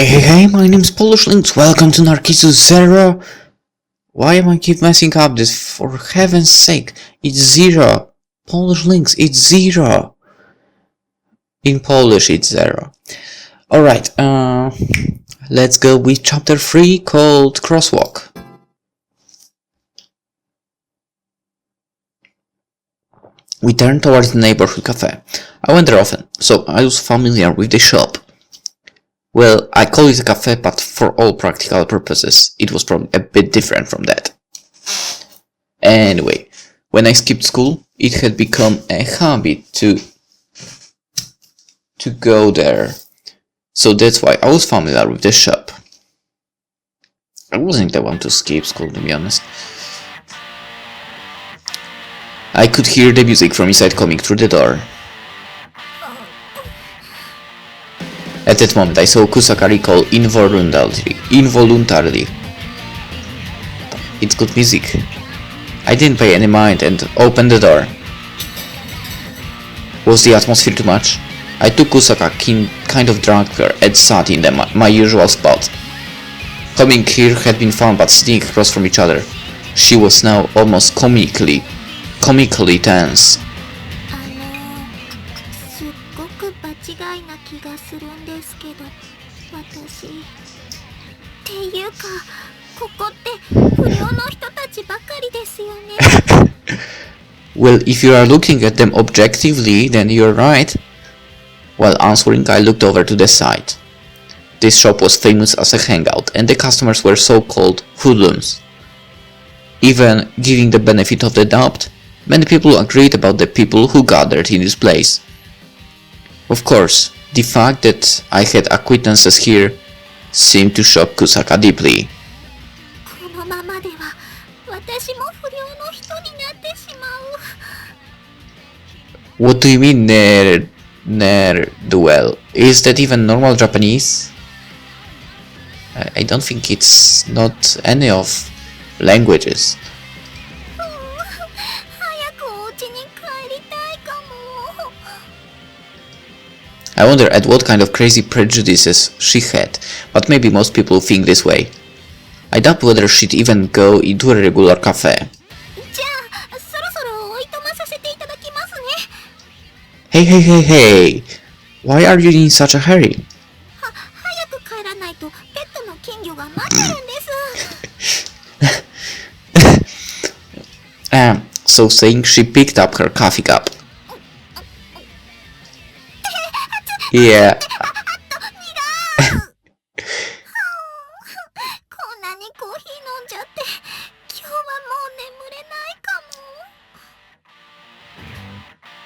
Hey, my name's PolishLynx, welcome to Narcissu 0. Why am I keep messing up this? For heaven's sake, it's 0. PolishLynx, it's 0. In Polish, it's 0. Alright, let's go with chapter 3 called Crosswalk. We turned towards the neighborhood cafe. I went there often, so I was familiar with the shop. Well, I call it a cafe, but for all practical purposes, it was probably a bit different from that. Anyway, when I skipped school, it had become a habit to go there. So that's why I was familiar with the shop. I wasn't the one to skip school, to be honest. I could hear the music from inside coming through the door. At that moment, I saw Kusaka recall involuntarily. It's good music. I didn't pay any mind and opened the door. Was the atmosphere too much? I took Kusaka kind of drunk her and sat in my usual spot. Coming here had been fun, but sitting across from each other, she was now almost comically tense. Well, if you are looking at them objectively, then you're right. While answering, I looked over to the side. This shop was famous as a hangout, and the customers were so-called hoodlums. Even giving the benefit of the doubt, many people agreed about the people who gathered in this place. Of course, the fact that I had acquaintances here seemed to shock Kusaka deeply. What do you mean, ne'er-do-well? Is that even normal Japanese? I don't think it's not any of languages. I wonder at what kind of crazy prejudices she had, but maybe most people think this way. I doubt whether she'd even go into a regular cafe. Hey! Why are you in such a hurry? So saying, she picked up her coffee cup. Yeah.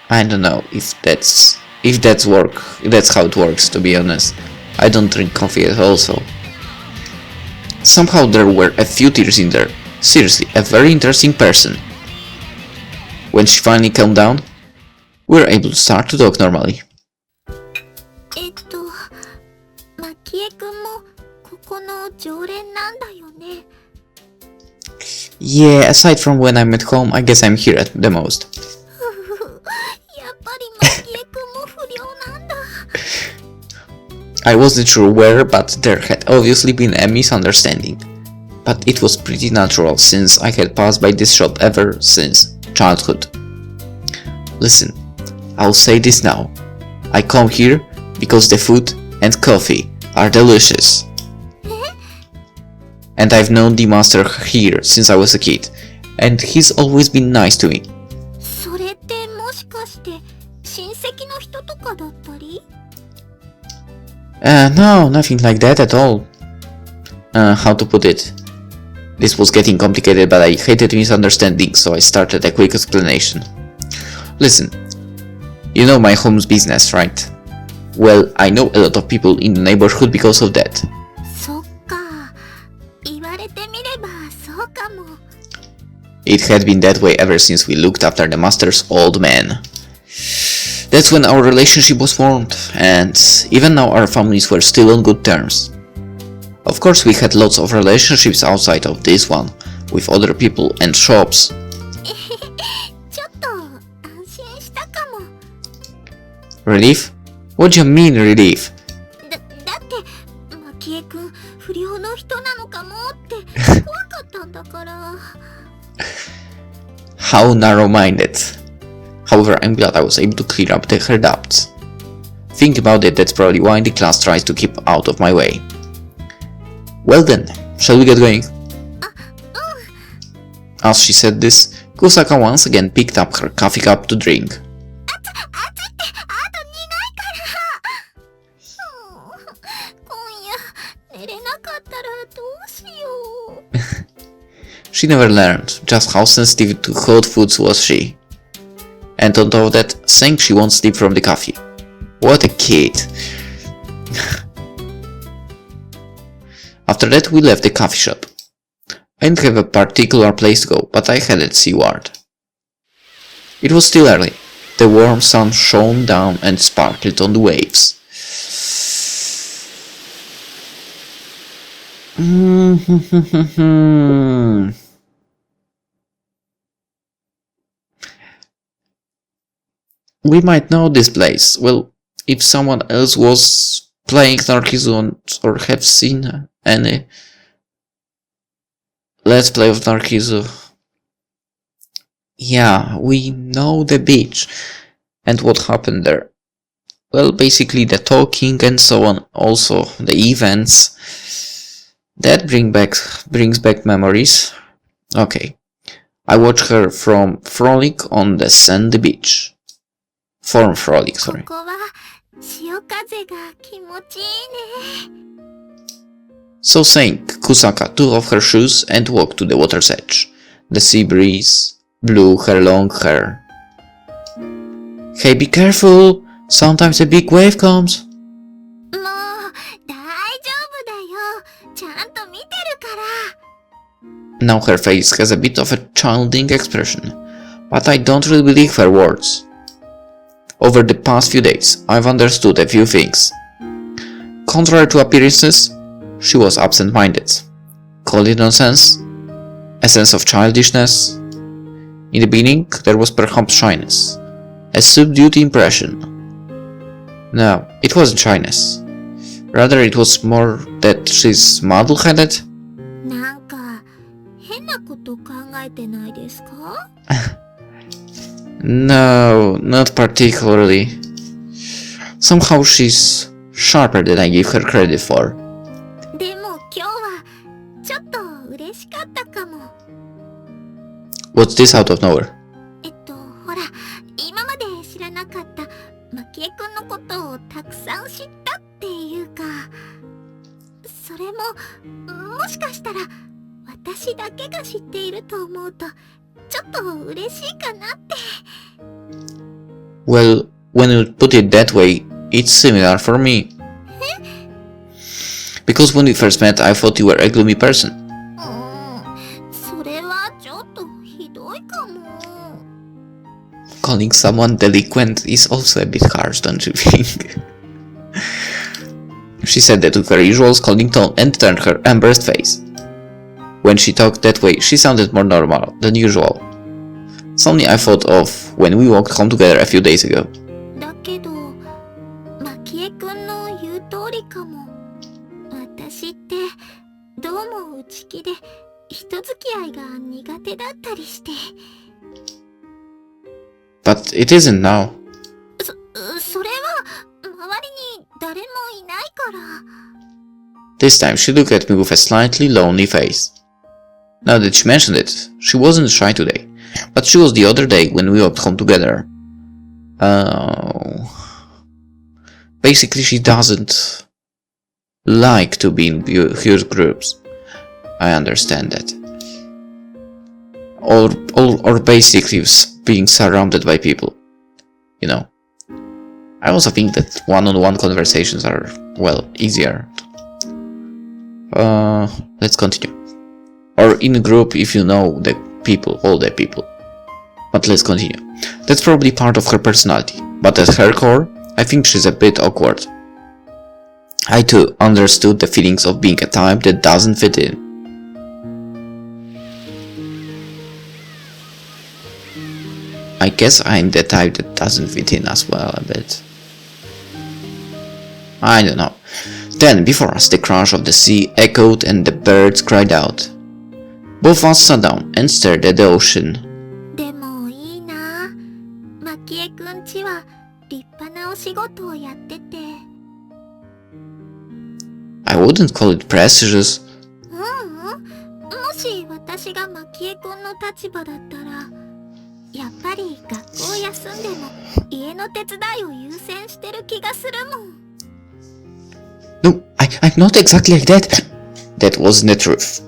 I don't know if that's how it works, to be honest. I don't drink coffee at all, so. Somehow there were a few tears in there. Seriously, a very interesting person. When she finally calmed down, we were able to start to talk normally. Yeah, aside from when I'm at home, I guess I'm here at the most. I wasn't sure where, but there had obviously been a misunderstanding. But it was pretty natural since I had passed by this shop ever since childhood. Listen, I'll say this now. I come here because the food and coffee are delicious. And I've known the master here since I was a kid, and he's always been nice to me. No, nothing like that at all. How to put it? This was getting complicated, but I hated misunderstandings, so I started a quick explanation. Listen, you know my home's business, right? Well, I know a lot of people in the neighborhood because of that. It had been that way ever since we looked after the master's old man. That's when our relationship was formed, and even now our families were still on good terms. Of course, we had lots of relationships outside of this one, with other people and shops. Relief? What do you mean, relief? How narrow-minded. However, I'm glad I was able to clear up her doubts. Think about it, that's probably why the class tries to keep out of my way. Well then, shall we get going? As she said this, Kusaka once again picked up her coffee cup to drink. She never learned just how sensitive to hot foods was she. And on top of that, saying she won't sleep from the coffee. What a kid. After that we left the coffee shop. I didn't have a particular place to go, but I headed seaward. It was still early. The warm sun shone down and sparkled on the waves. We might know this place. Well, if someone else was playing Narcissu or have seen any Let's Play of Narcissu. Yeah, we know the beach and what happened there. Well, basically the talking and so on, also the events. That brings back memories. Okay. I watched her from Frolic on the sandy beach. From Frolic, sorry. So saying, Kusaka took off her shoes and walked to the water's edge. The sea breeze blew her long hair. Hey, be careful! Sometimes a big wave comes. Now her face has a bit of a childing expression, but I don't really believe her words. Over the past few days, I've understood a few things. Contrary to appearances, she was absent-minded. Call it nonsense? A sense of childishness? In the beginning, there was perhaps shyness. A subdued impression. No, it wasn't shyness. Rather, it was more that she's muddle-headed. No, not particularly. Somehow she's sharper than I give her credit for. What's this out of nowhere? Well, when you put it that way, it's similar for me. Because when we first met, I thought you were a gloomy person. Calling someone delinquent is also a bit harsh, don't you think? She said that with her usual scolding tone and turned her embarrassed face. When she talked that way, she sounded more normal than usual. Something I thought of when we walked home together a few days ago. But it isn't now. This time she looked at me with a slightly lonely face. Now that she mentioned it, she wasn't shy today, but she was the other day when we walked home together. Basically she doesn't like to be in huge groups. I understand that. Or basically being surrounded by people. You know. I also think that one-on-one conversations are, well, easier. Let's continue. Or in a group if you know the people, all the people. But let's continue. That's probably part of her personality, but at her core, I think she's a bit awkward. I too understood the feelings of being a type that doesn't fit in. I guess I'm the type that doesn't fit in as well a bit. I don't know. Then before us the crash of the sea echoed and the birds cried out. Both of us sat down and stared at the ocean. でもいいな。マキエくんちは立派なお仕事をやってて。I wouldn't call it prestigious. もし私がマキエくんの立場だったら、やっぱり学校休んでも家の手伝いを優先してる気がするもん。No, I'm not exactly like that. That wasn't the truth.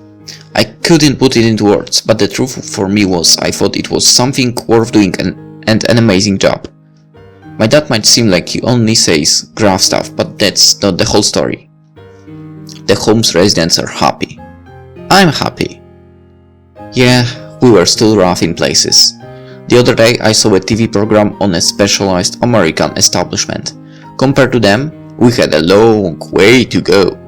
I couldn't put it into words, but the truth for me was I thought it was something worth doing and an amazing job. My dad might seem like he only says graph stuff, but that's not the whole story. The home's residents are happy. I'm happy. Yeah, we were still rough in places. The other day I saw a TV program on a specialized American establishment. Compared to them, we had a long way to go.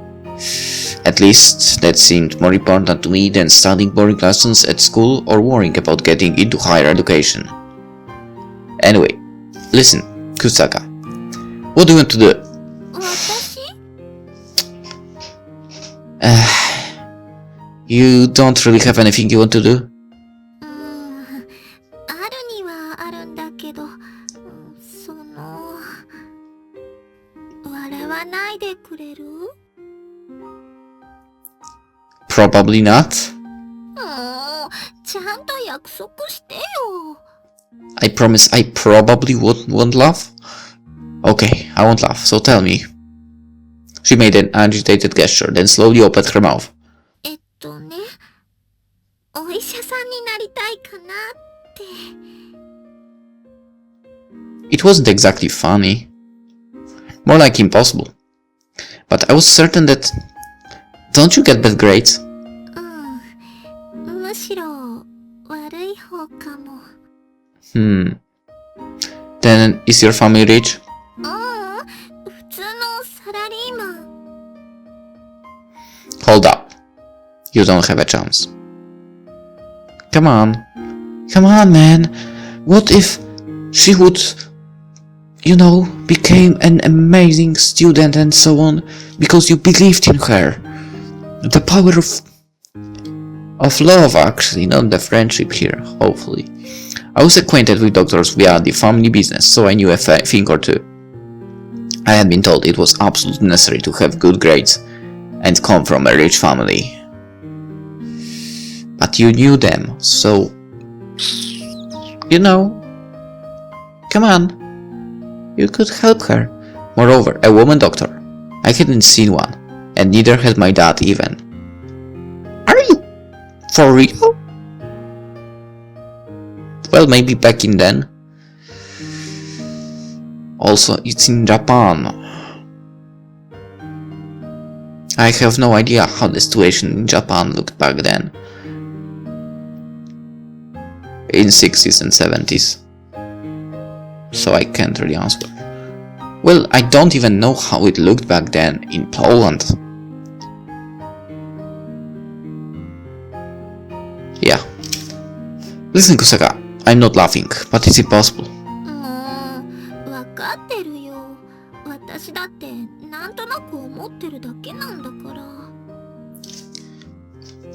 At least that seemed more important to me than studying boring lessons at school or worrying about getting into higher education. Anyway, listen, Kusaka. What do you want to do? 私？ You don't really have anything you want to do? あるにはあるんだけど、笑わないでくれる？ Probably not. ちゃんと約束してよ。I promise I probably won't laugh. Okay, I won't laugh, so tell me. She made an agitated gesture, then slowly opened her mouth. お医者さんになりたいかなって。It wasn't exactly funny. More like impossible. But I was certain that... Don't you get bad grades? むしろ悪い方かも。Then is your family rich? 普通のサラリーマン。Hold up. You don't have a chance. Come on, man. What if she would, became an amazing student and so on because you believed in her? The power of love, actually, not the friendship here, hopefully. I was acquainted with doctors via the family business, so I knew a thing or two. I had been told it was absolutely necessary to have good grades and come from a rich family. But you knew them, so... Come on. You could help her. Moreover, a woman doctor. I hadn't seen one, and neither had my dad even. Are you for real? Well, maybe back in then. Also, it's in Japan. I have no idea how the situation in Japan looked back then. In 60s and 70s. So I can't really answer. Well, I don't even know how it looked back then in Poland. Yeah. Listen, Kusaka, I'm not laughing, but it's impossible. わかってるよ。私だってなんとなく思ってるだけなんだから。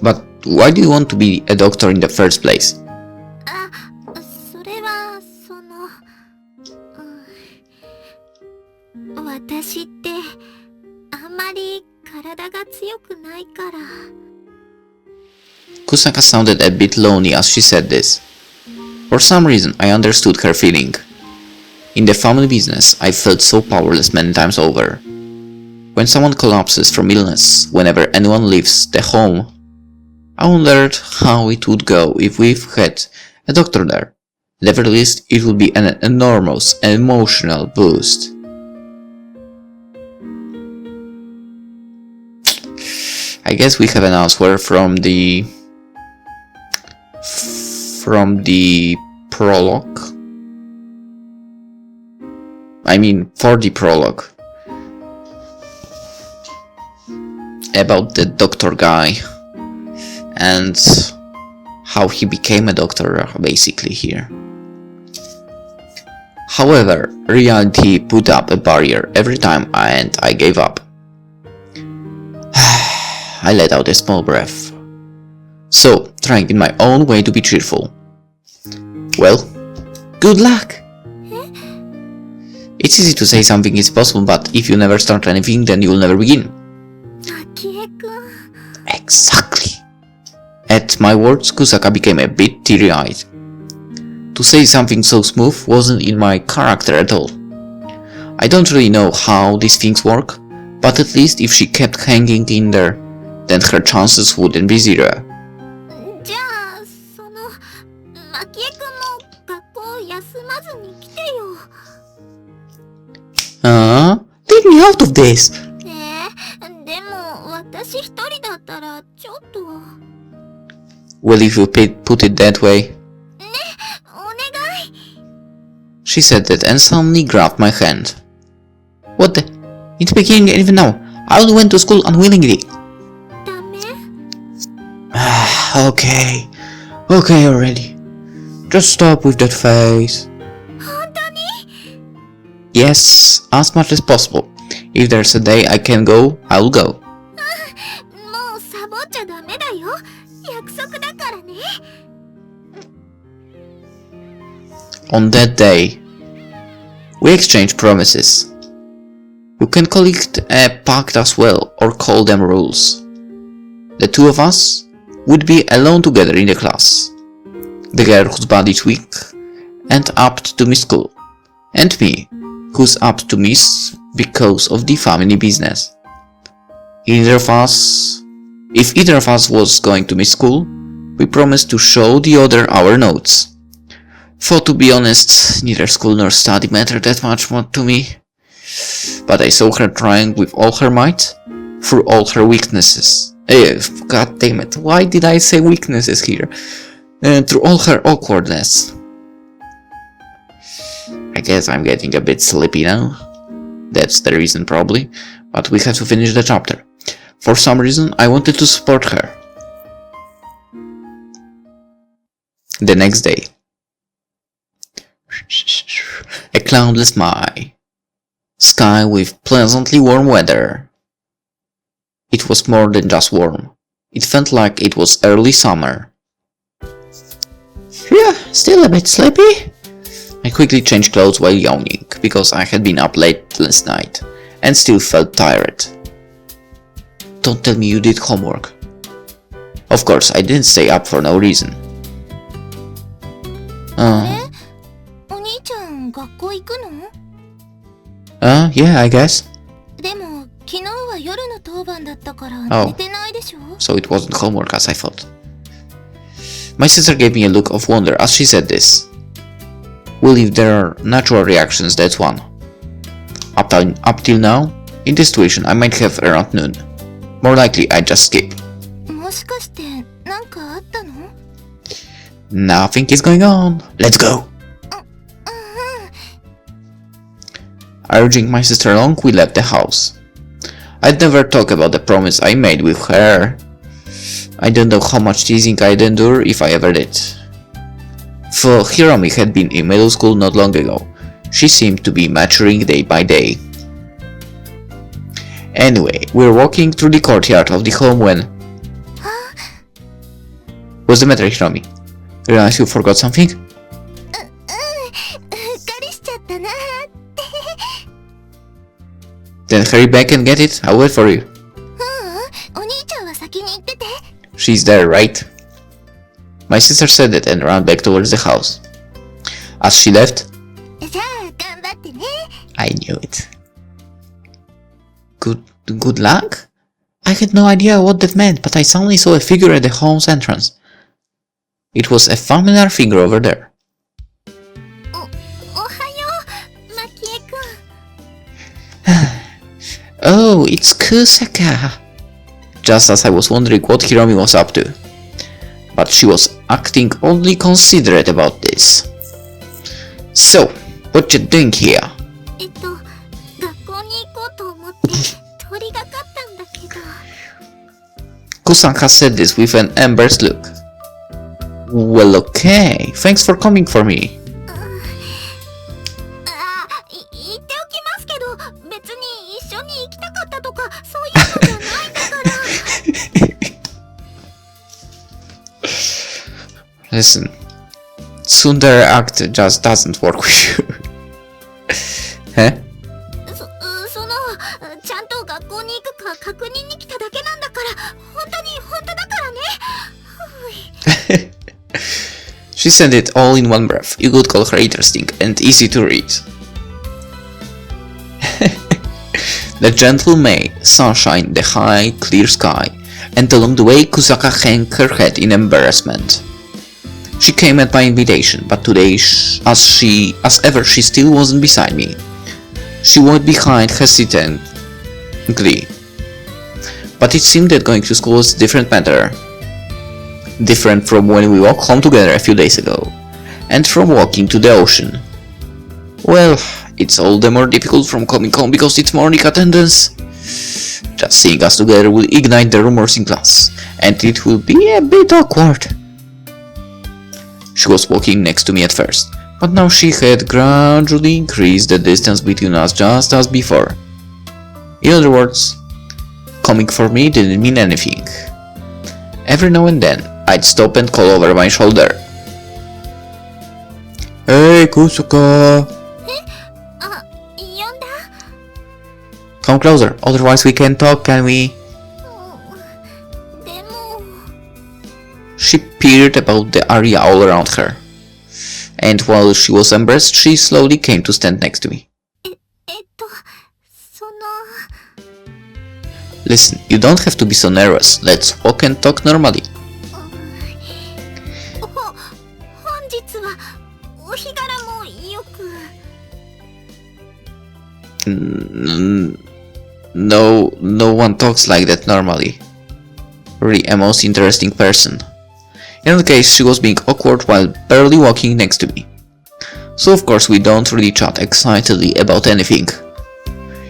But why do you want to be a doctor in the first place? それは私ってあんまり体が強くないから。Kusaka sounded a bit lonely as she said this. For some reason, I understood her feeling. In the family business, I felt so powerless many times over. When someone collapses from illness, whenever anyone leaves the home, I wondered how it would go if we had a doctor there. At the very least, it would be an enormous emotional boost. I guess we have an answer from the prologue. I mean, for the prologue. About the doctor guy and how he became a doctor, basically, here. However, reality put up a barrier every time and I gave up. I let out a small breath. So, trying in my own way to be cheerful. Well, good luck! It's easy to say something is possible, but if you never start anything, then you'll never begin. Exactly. At my words, Kusaka became a bit teary-eyed. To say something so smooth wasn't in my character at all. I don't really know how these things work, but at least if she kept hanging in there, then her chances wouldn't be zero. Take me out of this! Well, if you put it that way. She said that and suddenly grabbed my hand. What the? It's beginning even now. I only went to school unwillingly. Okay. Okay already. Just stop with that face. Yes, as much as possible. If there's a day I can go, I'll go. On that day, we exchanged promises. You can call it a pact as well, or call them rules. The two of us would be alone together in the class. The girl whose body is weak and apt to miss school, and me, who's apt to miss because of the family business. If either of us was going to miss school, we promised to show the other our notes. For to be honest, neither school nor study mattered that much more to me. But I saw her trying with all her might, through all her weaknesses. God damn it, why did I say weaknesses here? Through all her awkwardness. I guess I'm getting a bit sleepy now. That's the reason probably, but we have to finish the chapter. For some reason, I wanted to support her. The next day. A cloudless sky with pleasantly warm weather. It was more than just warm. It felt like it was early summer. Yeah, still a bit sleepy? I quickly changed clothes while yawning, because I had been up late last night, and still felt tired. Don't tell me you did homework. Of course, I didn't stay up for no reason. Yeah, I guess. Oh, so it wasn't homework as I thought. My sister gave me a look of wonder as she said this. Well, if there are natural reactions, that's one. Up till now, in this situation I might have around noon. More likely I just skip. Nothing is going on. Let's go! Urging my sister along, we left the house. I'd never talk about the promise I made with her. I don't know how much teasing I'd endure if I ever did. For Hiromi had been in middle school not long ago. She seemed to be maturing day by day. Anyway, we're walking through the courtyard of the home when... What's the matter, Hiromi? Realize you forgot something? Then hurry back and get it, I'll wait for you. She's there, right? My sister said it and ran back towards the house. As she left, I knew it. Good luck? I had no idea what that meant, but I suddenly saw a figure at the home's entrance. It was a familiar figure over there. Oh, it's Kusaka! Just as I was wondering what Hiromi was up to. But she was acting oddly considerate about this. So, what you doing here? Kusaka said this with an embarrassed look. Well, okay, thanks for coming for me. Listen, tsundere act just doesn't work with you. Huh? ちゃんと学校に行くか確認に来ただけなんだから、本当だからね。She said it all in one breath. You could call her interesting and easy to read. The gentle May, sunshine, the high, clear sky, and along the way Kusaka hung her head in embarrassment. She came at my invitation, but today, as ever, she still wasn't beside me. She walked behind hesitantly. But it seemed that going to school was a different matter. Different from when we walked home together a few days ago, and from walking to the ocean. Well, it's all the more difficult from coming home because it's morning attendance. Just seeing us together will ignite the rumors in class, and it will be a bit awkward. She was walking next to me at first, but now she had gradually increased the distance between us just as before. In other words, coming for me didn't mean anything. Every now and then, I'd stop and call over my shoulder. Hey, Kusaka! Come closer, otherwise we can't talk, can we? She peered about the area all around her, and while she was embarrassed, she slowly came to stand next to me. Listen, you don't have to be so nervous. Let's walk and talk normally. No one talks like that normally. Really a most interesting person. In any case, she was being awkward while barely walking next to me. So of course we don't really chat excitedly about anything.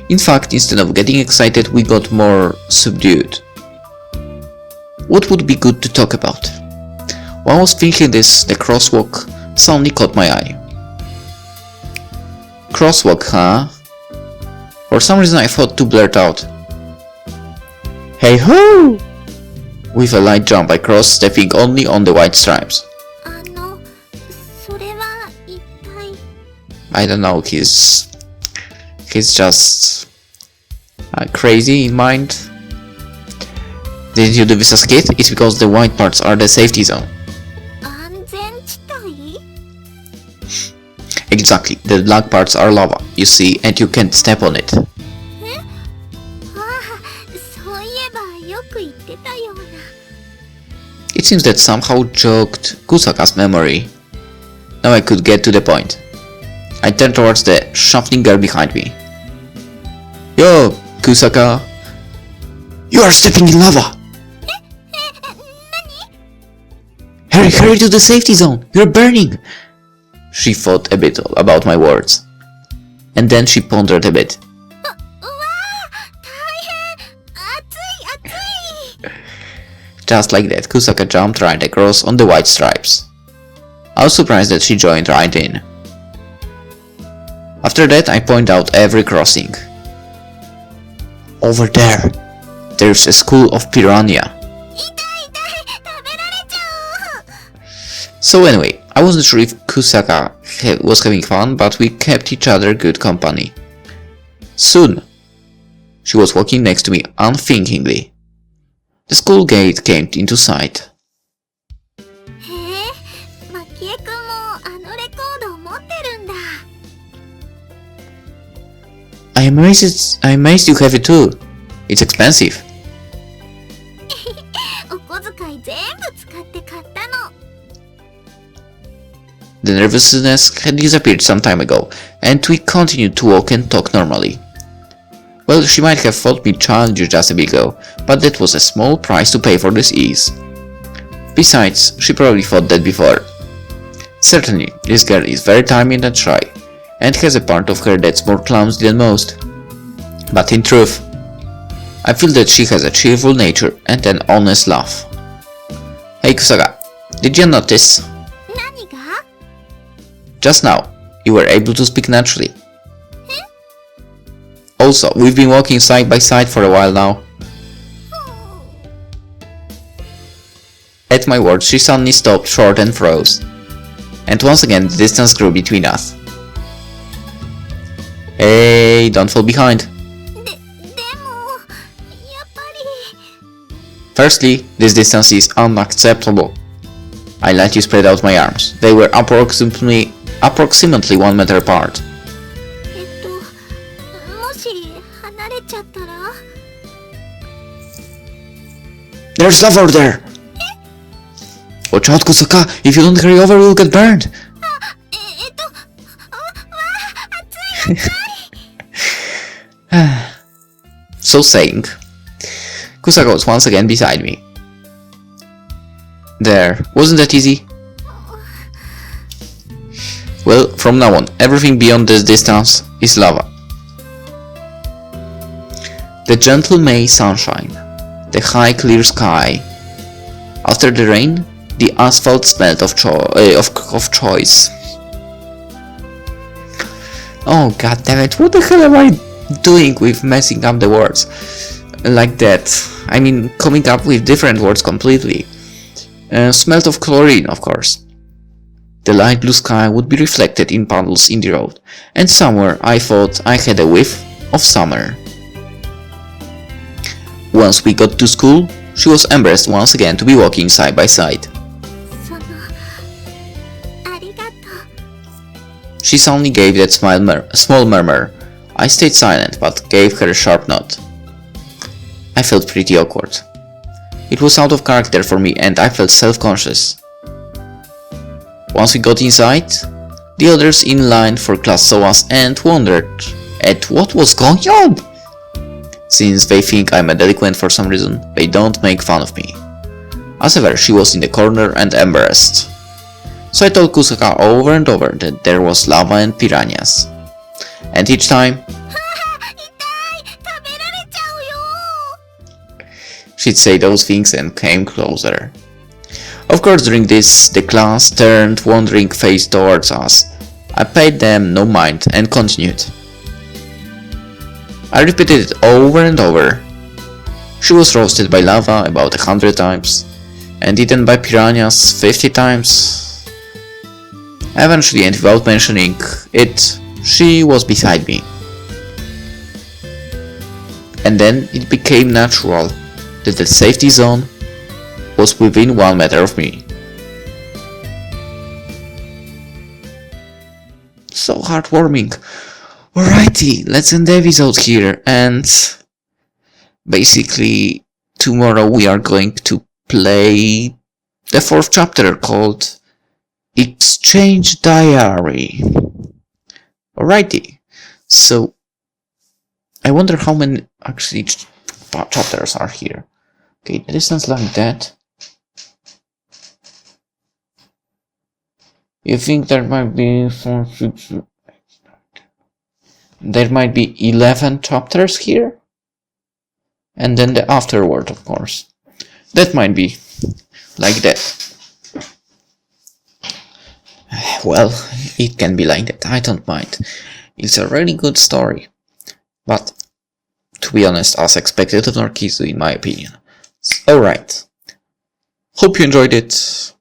In fact, instead of getting excited, we got more subdued. What would be good to talk about? While I was thinking this, the crosswalk suddenly caught my eye. Crosswalk, huh? For some reason I thought to blurt out, "Hey ho!" With a light jump I crossed, stepping only on the white stripes. I don't know, he's just crazy in mind. Didn't you do this as a kid? It's because the white parts are the safety zone. Exactly, the black parts are lava, you see, and you can't step on it. It seems that somehow jogged Kusaka's memory. Now I could get to the point. I turned towards the shuffling girl behind me. Yo, Kusaka! You are stepping in lava! Hurry to the safety zone! You're burning! She thought a bit about my words. And then she pondered a bit. Just like that, Kusaka jumped right across on the white stripes. I was surprised that she joined right in. After that, I point out every crossing. Over there, there's a school of piranha. So anyway, I wasn't sure if Kusaka was having fun, but we kept each other good company. Soon, she was walking next to me unthinkingly. The school gate came into sight. I'm amazed you have it too. It's expensive. The nervousness had disappeared some time ago, and we continued to walk and talk normally. Well, she might have thought me childish just a bit ago, but that was a small price to pay for this ease. Besides, she probably thought that before. Certainly, this girl is very timid and shy, and has a part of her that's more clumsy than most. But in truth, I feel that she has a cheerful nature and an honest laugh. Hey Kusaka, did you notice? Just now, you were able to speak naturally. Also, we've been walking side by side for a while now. At my words, she suddenly stopped short and froze. And once again the distance grew between us. Hey, don't fall behind. でも、やっぱり。 Firstly, this distance is unacceptable. I let you spread out my arms. They were approximately 1 meter apart. もし離れちゃったら There's lava there! Watch out, Kusaka! If you don't hurry over, you'll get burned! 熱い So saying, Kusaka was once again beside me. There, wasn't that easy? Well, from now on, everything beyond this distance is lava. The gentle May sunshine, the high clear sky. After the rain, the asphalt smelled of choice. Oh god damn it, what the hell am I doing with messing up the words like that? I mean, coming up with different words completely. Smelled of chlorine, of course. The light blue sky would be reflected in puddles in the road, and somewhere I thought I had a whiff of summer. Once we got to school, she was embarrassed once again to be walking side by side. そのありがとう She suddenly gave that small murmur. I stayed silent, but gave her a sharp nod. I felt pretty awkward. It was out of character for me and I felt self-conscious. Once we got inside, the others in line for class saw us and wondered at what was going on. Since they think I'm a delinquent for some reason, they don't make fun of me. As ever, she was in the corner and embarrassed. So I told Kusaka over and over that there was lava and piranhas. And each time, 痛い食べられちゃうよ she'd say those things and came closer. Of course, during this, the class turned wondering face towards us. I paid them no mind and continued. I repeated it over and over. She was roasted by lava about 100 times, and eaten by piranhas 50 times. Eventually, and without mentioning it, she was beside me. And then it became natural that the safety zone was within 1 meter of me. So heartwarming. Alrighty, let's end the episode here, and basically tomorrow we are going to play the 4th chapter called Exchange Diary. Alrighty, so I wonder how many actually chapters are here. Okay, the distance like that. You think there might be 4, 6, there might be 11 chapters here? And then the afterword, of course. That might be like that. Well, it can be like that, I don't mind. It's a really good story. But, to be honest, as expected of Narcissu, in my opinion. Alright. Hope you enjoyed it.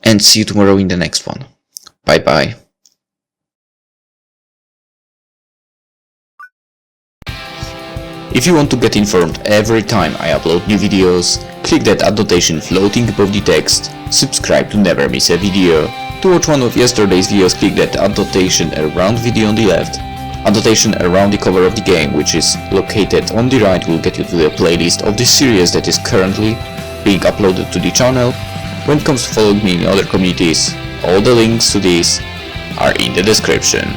And see you tomorrow in the next one. Bye bye. If you want to get informed every time I upload new videos, click that annotation floating above the text, subscribe to never miss a video. To watch one of yesterday's videos, click that annotation around video on the left. Annotation around the cover of the game, which is located on the right, will get you to the playlist of the series that is currently being uploaded to the channel. When it comes to following me in other communities, all the links to these are in the description.